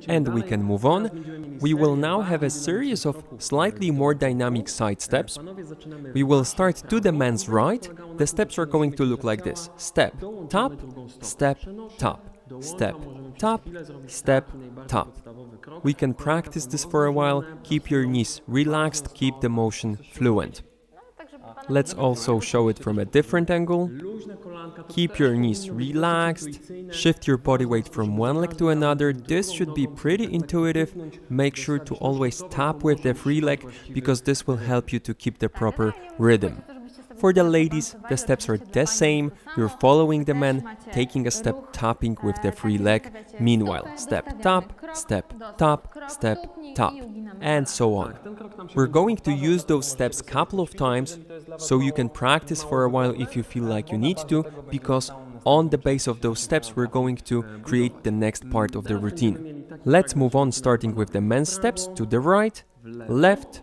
And we can move on. We will now have a series of slightly more dynamic side steps. We will start to the man's right. The steps are going to look like this. Step, tap, step, tap, step, tap, step, tap. We can practice this for a while. Keep your knees relaxed, keep the motion fluent. Let's also show it from a different angle. Keep your knees relaxed, shift your body weight from one leg to another. This should be pretty intuitive. Make sure to always tap with the free leg because this will help you to keep the proper rhythm. For the ladies, the steps are the same. You're following the man, taking a step, tapping with the free leg. Meanwhile, step, tap, step, tap, step, tap, and so on. We're going to use those steps a couple of times, so you can practice for a while if you feel like you need to, because on the base of those steps, we're going to create the next part of the routine. Let's move on, starting with the men's steps to the right, left,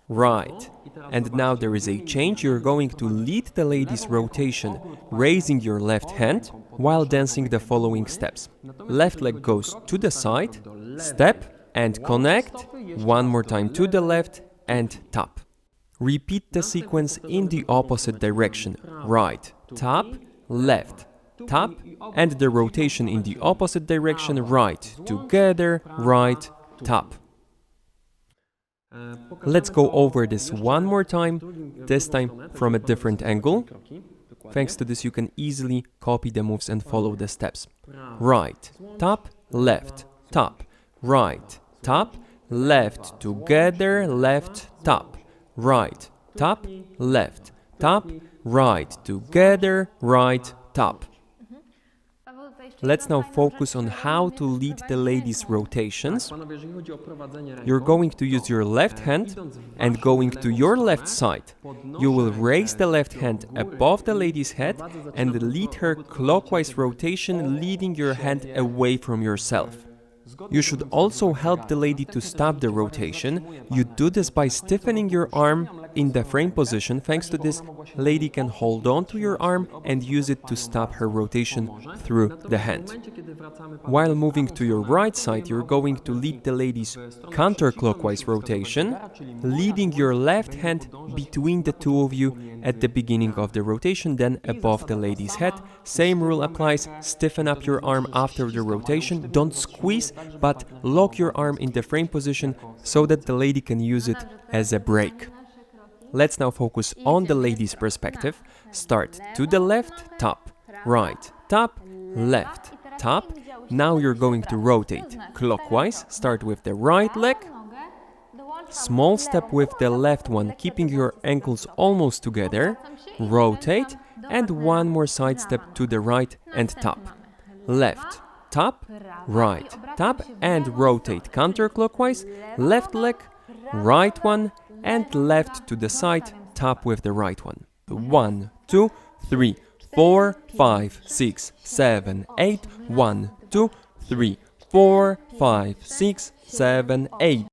right. And now there is a change. You're going to lead the ladies' rotation, raising your left hand while dancing the following steps. Left leg goes to the side, step and connect, one more time to the left and tap. Repeat the sequence in the opposite direction. Right, tap, left, tap, and the rotation in the opposite direction. Right, together, right, tap. Let's go over this one more time, this time from a different angle. Thanks to this, you can easily copy the moves and follow the steps. Right, tap, left, tap, right, tap, left, together, left, tap, right, tap, left, tap, right, together, right, tap. Let's now focus on how to lead the ladies' rotations. You're going to use your left hand and going to your left side. You will raise the left hand above the lady's head and lead her clockwise rotation, leading your hand away from yourself. You should also help the lady to stop the rotation. You do this by stiffening your arm in the frame position. Thanks to this, lady can hold on to your arm and use it to stop her rotation through the hand. While moving to your right side, you're going to lead the lady's counterclockwise rotation, leading your left hand between the two of you at the beginning of the rotation, then above the lady's head. Same rule applies. Stiffen up your arm after the rotation. Don't squeeze, but lock your arm in the frame position so that the lady can use it as a brake. Let's now focus on the lady's perspective. Start to the left, tap, right, tap, left, tap. Now you're going to rotate clockwise. Start with the right leg. Small step with the left one, keeping your ankles almost together. Rotate, and one more side step to the right and tap. Left, tap, right, tap, and rotate counterclockwise. Left leg, right one, and left to the side, tap with the right one. 1, 2, 3, 4, 5, 6, 7, 8. 1, 2, 3, 4, 5, 6, 7, 8.